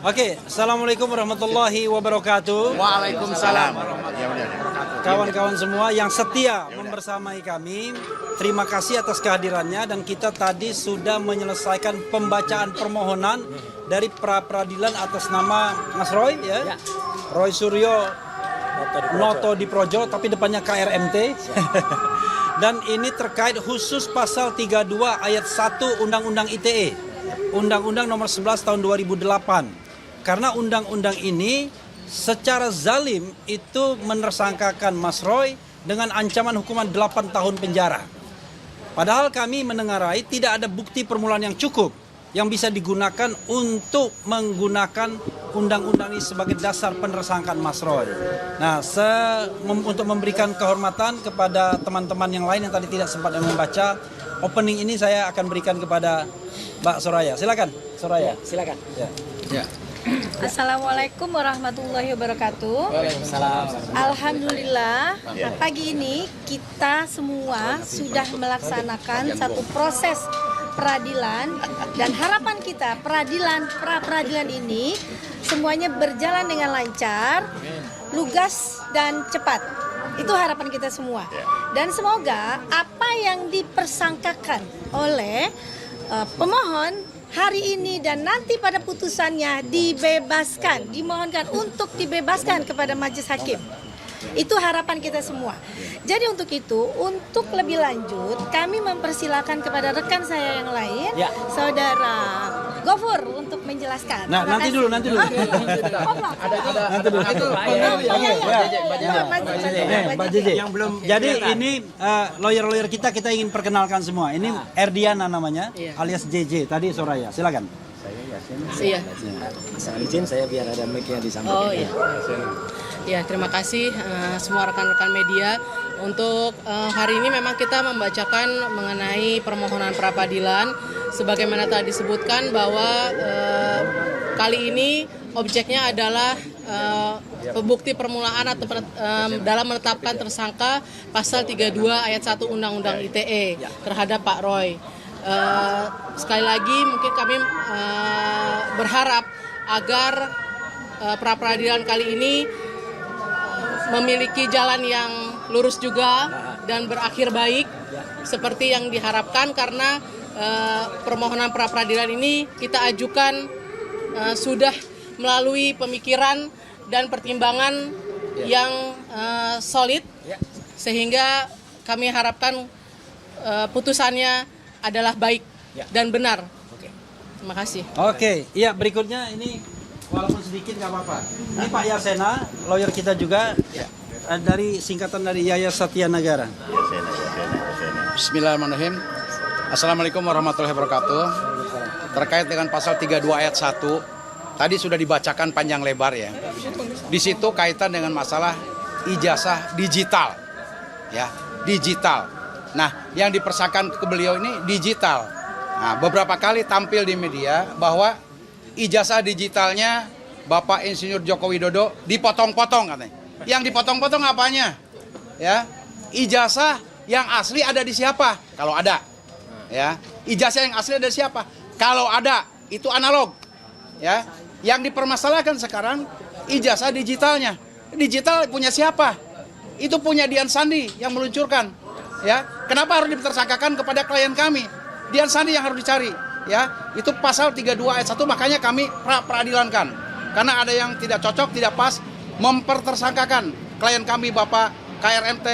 Oke, Assalamualaikum warahmatullahi wabarakatuh. Waalaikumsalam. Kawan-kawan semua yang setia membersamai kami, terima kasih atas kehadirannya, dan kita tadi sudah menyelesaikan pembacaan permohonan dari pra peradilan atas nama Mas Roy, ya. Roy Suryo Noto Diprojo, tapi depannya KRMT. Dan ini terkait khusus pasal 32 ayat 1 Undang-Undang ITE, Undang-Undang nomor 11 tahun 2008. Karena undang-undang ini secara zalim itu menersangkakan Mas Roy dengan ancaman hukuman 8 tahun penjara. Padahal kami menengarai tidak ada bukti permulaan yang cukup yang bisa digunakan untuk menggunakan undang-undang ini sebagai dasar penersangkaan Mas Roy. Nah, untuk memberikan kehormatan kepada teman-teman yang lain yang tadi tidak sempat membaca, opening ini saya akan berikan kepada Mbak Soraya. Silakan, Soraya. Silakan. Ya. Assalamualaikum warahmatullahi wabarakatuh. Waalaikumsalam. Alhamdulillah, pagi ini kita semua sudah melaksanakan satu proses peradilan, dan harapan kita pra-peradilan ini semuanya berjalan dengan lancar, lugas dan cepat. Itu harapan kita semua. Dan semoga apa yang dipersangkakan oleh pemohon hari ini dan nanti pada putusannya dibebaskan, dimohonkan untuk dibebaskan kepada majelis hakim. Itu harapan kita semua. Jadi untuk itu, untuk lebih lanjut, kami mempersilakan kepada rekan saya yang lain, Saudara Gofur, untuk menjelaskan. Nah, nanti dulu. Ada Mbak JJ. Yang belum. Jadi ini lawyer-lawyer kita ingin perkenalkan semua. Ini Erdiana namanya, alias JJ. Tadi Soraya. Silakan. Iya. Asal izin saya biar ada mic-nya disampaikan. Oh iya. Ya, terima kasih semua rekan-rekan media. Untuk hari ini memang kita membacakan mengenai permohonan pra-peradilan. Sebagaimana tadi disebutkan bahwa kali ini objeknya adalah bukti permulaan atau dalam menetapkan tersangka pasal 32 ayat 1 Undang-Undang ITE terhadap Pak Roy. Sekali lagi mungkin kami berharap agar pra-peradilan kali ini memiliki jalan yang lurus juga dan berakhir baik seperti yang diharapkan, karena permohonan pra-peradilan ini kita ajukan sudah melalui pemikiran dan pertimbangan yang solid, sehingga kami harapkan putusannya adalah baik dan benar. Terima kasih. Oke, iya, berikutnya ini walaupun sedikit nggak apa-apa. Ini Pak Yasena, lawyer kita juga, dari singkatan dari Yaya Satya Negara. Bismillahirrahmanirrahim. Assalamualaikum warahmatullahi wabarakatuh. Terkait dengan pasal 32 ayat 1, tadi sudah dibacakan panjang lebar ya. Di situ kaitan dengan masalah ijazah digital. Ya, digital. Nah, yang dipersangkakan ke beliau ini digital. Nah, beberapa kali tampil di media bahwa ijazah digitalnya Bapak Insinyur Joko Widodo dipotong-potong katanya. Yang dipotong-potong apanya? Ya, ijazah yang asli ada di siapa? Kalau ada. Ya, ijazah yang asli ada di siapa? Kalau ada, itu analog. Ya, yang dipermasalahkan sekarang ijazah digitalnya. Digital punya siapa? Itu punya Dian Sandi yang meluncurkan. Ya, kenapa harus ditersangkakan kepada klien kami? Dian Sandi yang harus dicari. Ya, itu pasal 32 ayat 1, makanya kami peradilankan. Karena ada yang tidak cocok, tidak pas, mempertersangkakan klien kami Bapak KRMT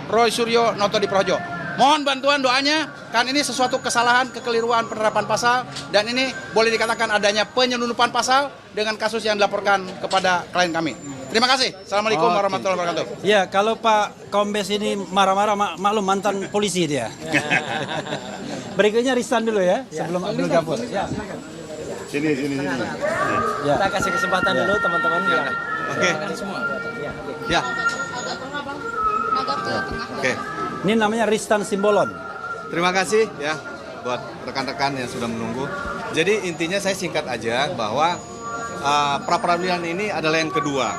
Roy Suryo Noto Diprojo. Mohon bantuan doanya, kan ini sesuatu kesalahan, kekeliruan penerapan pasal, dan ini boleh dikatakan adanya penyelundupan pasal dengan kasus yang dilaporkan kepada klien kami. Terima kasih. Assalamualaikum warahmatullahi wabarakatuh. Ya, kalau Pak Kombes ini marah-marah, maklum mantan polisi dia. Berikutnya Ristan dulu ya, sebelum Abdul Ghafur. Ya, Sini. ya. Kita kasih kesempatan dulu teman-teman. Oke. Ya. Oke. Ini namanya Ristan Simbolon. Terima kasih ya buat rekan-rekan yang sudah menunggu. Jadi intinya saya singkat aja bahwa pra-peradilan ini adalah yang kedua.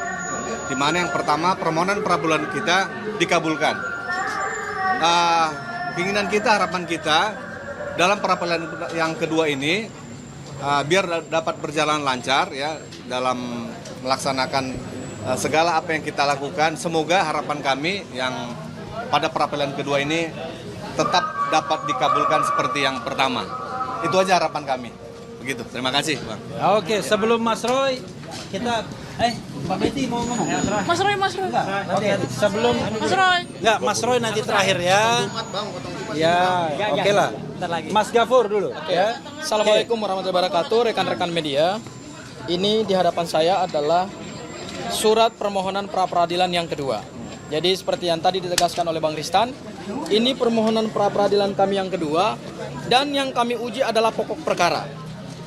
Di mana yang pertama permohonan pra-peradilan kita dikabulkan. Keinginan kita, harapan kita dalam pra-peradilan yang kedua ini biar dapat berjalan lancar ya dalam melaksanakan segala apa yang kita lakukan. Semoga harapan kami yang pada pra-peradilan kedua ini tetap dapat dikabulkan seperti yang pertama. Itu aja harapan kami. Begitu. Terima kasih, Bang. Oke, sebelum Mas Roy, kita Mbak Betty mau ngomong. Mas Roy. Enggak, nanti sebelum Mas Roy. Enggak, Mas Roy nanti terakhir ya. Ya, oke lah. Mas Gafur dulu ya. Assalamualaikum warahmatullahi wabarakatuh, rekan-rekan media. Ini di hadapan saya adalah surat permohonan pra-peradilan yang kedua. Jadi seperti yang tadi ditegaskan oleh Bang Ristan, ini permohonan pra-peradilan kami yang kedua dan yang kami uji adalah pokok perkara.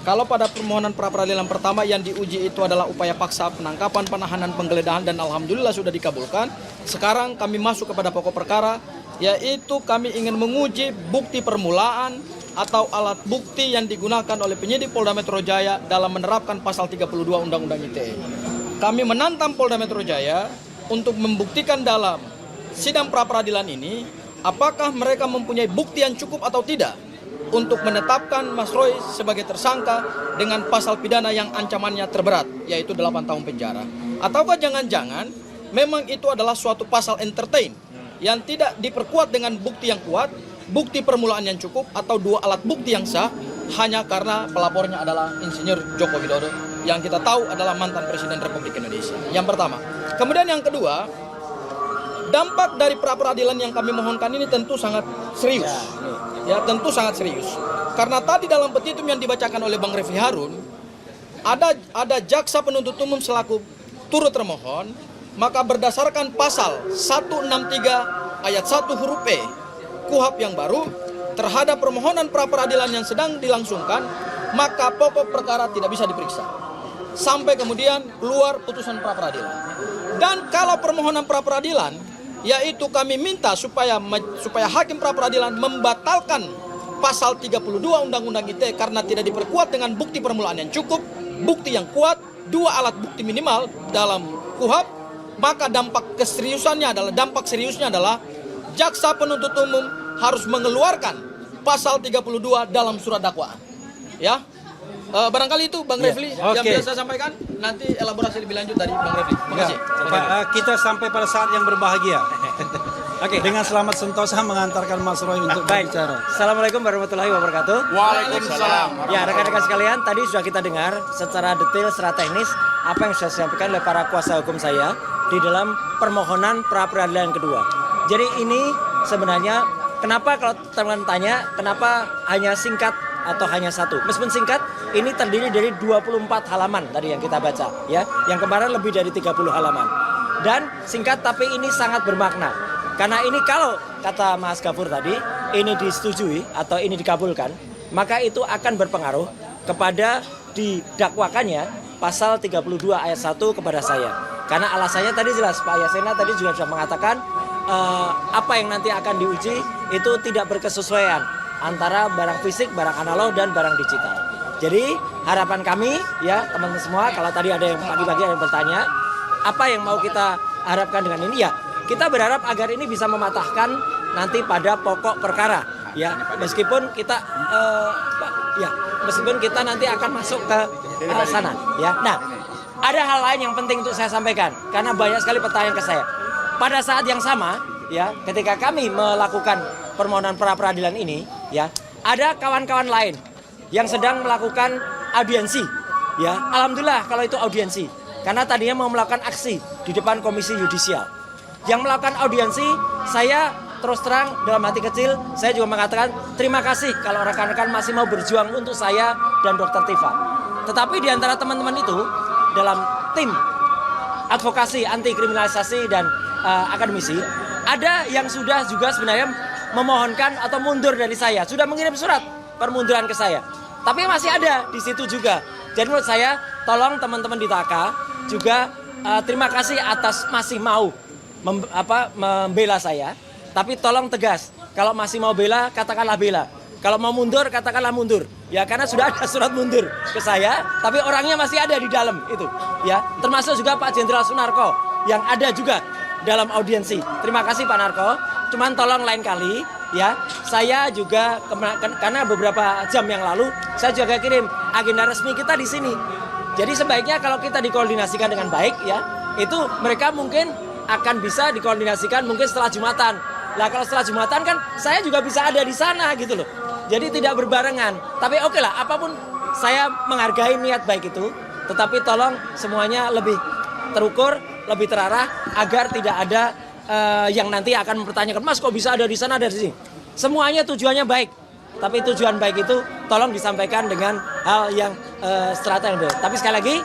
Kalau pada permohonan pra-peradilan pertama yang diuji itu adalah upaya paksa penangkapan, penahanan, penggeledahan dan alhamdulillah sudah dikabulkan. Sekarang kami masuk kepada pokok perkara, yaitu kami ingin menguji bukti permulaan atau alat bukti yang digunakan oleh penyidik Polda Metro Jaya dalam menerapkan pasal 32 Undang-Undang ITE. Kami menantang Polda Metro Jaya untuk membuktikan dalam sidang pra-peradilan ini apakah mereka mempunyai bukti yang cukup atau tidak untuk menetapkan Mas Roy sebagai tersangka dengan pasal pidana yang ancamannya terberat, yaitu 8 tahun penjara. Ataukah jangan-jangan memang itu adalah suatu pasal entertain yang tidak diperkuat dengan bukti yang kuat, bukti permulaan yang cukup, atau dua alat bukti yang sah, hanya karena pelapornya adalah Insinyur Joko Widodo yang kita tahu adalah mantan Presiden Republik Indonesia. Yang pertama. Kemudian yang kedua, dampak dari pra-peradilan yang kami mohonkan ini tentu sangat serius. Ya, tentu sangat serius. Karena tadi dalam petitum yang dibacakan oleh Bang Refli Harun, ada jaksa penuntut umum selaku turut termohon, maka berdasarkan pasal 163 ayat 1 huruf E KUHP yang baru terhadap permohonan pra-peradilan yang sedang dilangsungkan, maka pokok perkara tidak bisa diperiksa sampai kemudian keluar putusan pra-peradilan. Dan kalau permohonan pra-peradilan, yaitu kami minta supaya hakim pra-peradilan membatalkan pasal 32 Undang-Undang ITE karena tidak diperkuat dengan bukti permulaan yang cukup, bukti yang kuat, dua alat bukti minimal dalam KUHP, maka dampak seriusnya adalah jaksa penuntut umum harus mengeluarkan pasal 32 dalam surat dakwaan. Ya. Barangkali itu Bang Refli yang bisa saya sampaikan. Nanti elaborasi lebih lanjut dari Bang Refli. Terima kasih. Kita sampai pada saat yang berbahagia. Dengan selamat sentosa mengantarkan Mas Roy untuk berbicara. Assalamualaikum warahmatullahi wabarakatuh. Waalaikumsalam. Ya, rekan-rekan sekalian, tadi sudah kita dengar secara detail, secara teknis apa yang sudah disampaikan oleh para kuasa hukum saya di dalam permohonan pra-peradilan kedua. Jadi ini sebenarnya kenapa kalau teman-teman tanya kenapa hanya singkat atau hanya satu? Meskipun singkat, ini terdiri dari 24 halaman tadi yang kita baca, ya. Yang kemarin lebih dari 30 halaman. Dan singkat tapi ini sangat bermakna. Karena ini kalau kata Mas Gafur tadi, ini disetujui atau ini dikabulkan, maka itu akan berpengaruh kepada didakwakannya pasal 32 ayat 1 kepada saya. Karena alasannya tadi jelas, Pak Yasena tadi juga sudah mengatakan apa yang nanti akan diuji itu tidak berkesesuaian antara barang fisik, barang analog, dan barang digital. Jadi harapan kami ya teman-teman semua, kalau tadi ada yang pagi-pagi ada yang bertanya, apa yang mau kita harapkan dengan ini ya, kita berharap agar ini bisa mematahkan nanti pada pokok perkara ya, meskipun kita meskipun kita nanti akan masuk ke sana ya. Nah, ada hal lain yang penting untuk saya sampaikan karena banyak sekali pertanyaan ke saya. Pada saat yang sama ya, ketika kami melakukan permohonan pra-peradilan ini ya, ada kawan-kawan lain yang sedang melakukan audiensi ya. Alhamdulillah kalau itu audiensi, karena tadinya mau melakukan aksi di depan Komisi Yudisial. Yang melakukan audiensi, saya terus terang dalam hati kecil, saya juga mengatakan terima kasih kalau rekan-rekan masih mau berjuang untuk saya dan Dr. Tifa. Tetapi di antara teman-teman itu dalam tim advokasi anti kriminalisasi dan akademisi, ada yang sudah juga sebenarnya memohonkan atau mundur dari saya, sudah mengirim surat permunduran ke saya. Tapi masih ada di situ juga. Jadi menurut saya, tolong teman-teman di TAKA juga terima kasih atas masih mau membela saya. Tapi tolong tegas, kalau masih mau bela, katakanlah bela. Kalau mau mundur, katakanlah mundur. Ya, karena sudah ada surat mundur ke saya, tapi orangnya masih ada di dalam itu. Ya, termasuk juga Pak Jenderal Sunarko yang ada juga dalam audiensi. Terima kasih Pak Narko. Cuman tolong lain kali ya, saya juga karena beberapa jam yang lalu saya juga kirim agenda resmi kita di sini. Jadi sebaiknya kalau kita dikoordinasikan dengan baik ya, itu mereka mungkin akan bisa dikoordinasikan mungkin setelah Jumatan. Lah kalau setelah Jumatan kan saya juga bisa ada di sana gitu loh. Jadi tidak berbarengan. Tapi oke lah, apapun saya menghargai niat baik itu, tetapi tolong semuanya lebih terukur, lebih terarah agar tidak ada yang nanti akan mempertanyakan, Mas kok bisa ada di sana, ada di sini. Semuanya tujuannya baik. Tapi tujuan baik itu tolong disampaikan dengan hal yang strategis. Tapi sekali lagi,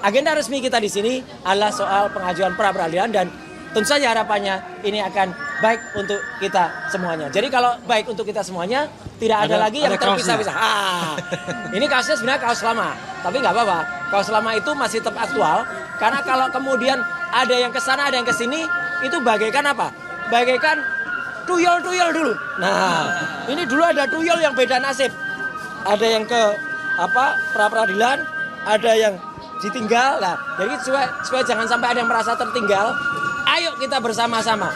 agenda resmi kita di sini adalah soal pengajuan pra peradilan dan tentu saja harapannya ini akan baik untuk kita semuanya. Jadi kalau baik untuk kita semuanya, tidak ada lagi yang terpisah-pisah. Ini kasusnya sebenarnya kaos lama, tapi nggak apa-apa. Kaos lama itu masih tetap aktual karena kalau kemudian ada yang ke sana, ada yang ke sini, itu bagaikan apa? Bagaikan tuyul-tuyul dulu. Nah, ini dulu ada tuyul yang beda nasib. Ada yang ke pra peradilan, ada yang ditinggal. Nah, jadi supaya jangan sampai ada yang merasa tertinggal, ayo kita bersama-sama.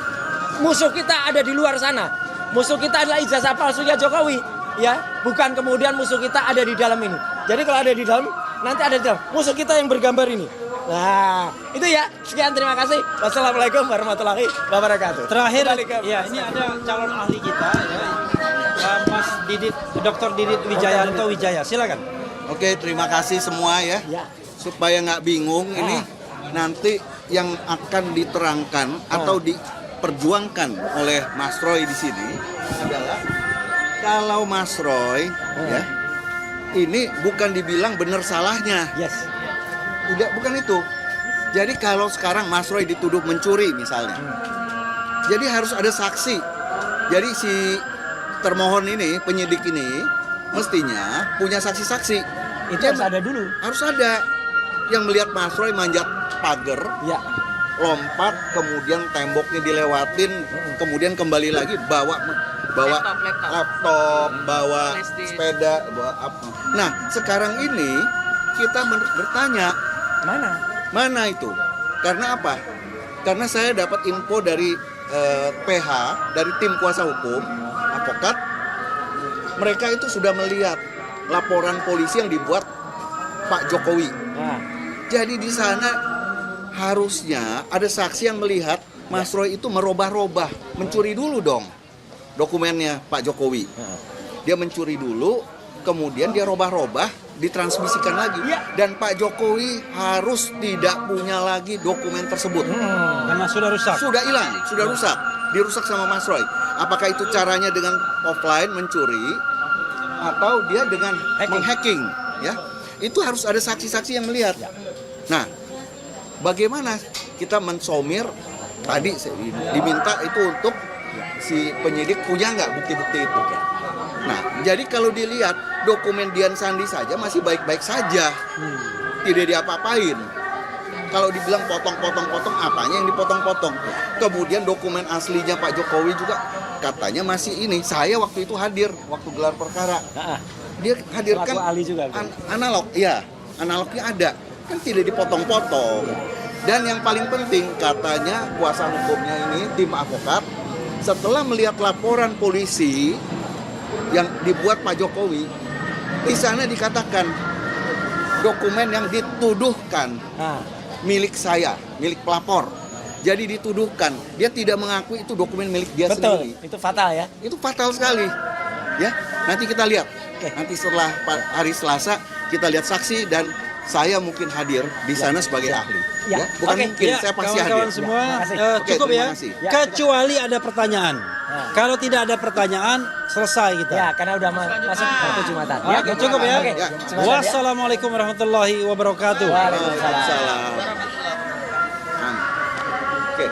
Musuh kita ada di luar sana. Musuh kita adalah ijazah palsunya Jokowi, ya. Bukan kemudian musuh kita ada di dalam ini. Jadi kalau ada di dalam, nanti ada di dalam. Musuh kita yang bergambar ini. Nah, itu ya. Sekian, terima kasih. Wassalamualaikum warahmatullahi wabarakatuh. Terakhir, ya ini ada calon ahli kita, ya, Mas Didit, Dr. Didit Wijayanto Wijaya. Silakan. Oke, terima kasih semua ya. Supaya nggak bingung ini nanti yang akan diterangkan atau diperjuangkan oleh Mas Roy di sini adalah kalau Mas Roy ya ini bukan dibilang benar salahnya. Udah bukan itu. Jadi kalau sekarang Mas Roy dituduh mencuri misalnya, jadi harus ada saksi. Jadi si termohon ini, penyidik ini mestinya punya saksi-saksi. Itu harus ada dulu. Harus ada yang melihat Mas Roy manjat pagar, lompat, kemudian temboknya dilewatin, kemudian kembali lagi bawa laptop, bawa sepeda, bawa apa. Nah, sekarang ini kita bertanya, mana itu? Karena apa? Karena saya dapat info dari PH, dari tim kuasa hukum, advokat, mereka itu sudah melihat laporan polisi yang dibuat Pak Jokowi. Jadi di sana harusnya ada saksi yang melihat Mas Roy itu merubah-rubah, mencuri dulu dong dokumennya Pak Jokowi. Dia mencuri dulu, kemudian dia robah-robah, ditransmisikan lagi. Dan Pak Jokowi harus tidak punya lagi dokumen tersebut. Karena sudah rusak. Sudah hilang, sudah rusak. Dirusak sama Mas Roy. Apakah itu caranya dengan offline mencuri atau dia dengan menghacking? Ya, itu harus ada saksi-saksi yang melihat. Nah, bagaimana kita mensomir tadi diminta itu untuk si penyidik punya nggak bukti-bukti itu? Nah, jadi kalau dilihat dokumen Dian Sandi saja masih baik-baik saja, tidak diapa-apain. Kalau dibilang potong-potong-potong, apanya yang dipotong-potong? Kemudian dokumen aslinya Pak Jokowi juga katanya masih ini. Saya waktu itu hadir waktu gelar perkara. Dia hadirkan analog, ya analognya ada, kan tidak dipotong-potong. Dan yang paling penting katanya kuasa hukumnya ini tim advokat setelah melihat laporan polisi yang dibuat Pak Jokowi, di sana dikatakan dokumen yang dituduhkan milik saya, milik pelapor. Jadi dituduhkan, dia tidak mengakui itu dokumen milik dia sendiri. Itu fatal ya? Itu fatal sekali. Ya, nanti kita lihat. Nanti setelah hari Selasa kita lihat saksi dan saya mungkin hadir di sana sebagai ahli. Ya, bukan mungkin, saya pasti hadir. Kawan-kawan semua, cukup ya. Kecuali ada pertanyaan. Kalau tidak ada pertanyaan, selesai kita. Ya, karena udah masuk waktu Jumatan. Oke, cukup ya. Wassalamualaikum warahmatullahi wabarakatuh. Waalaikumsalam. Oke.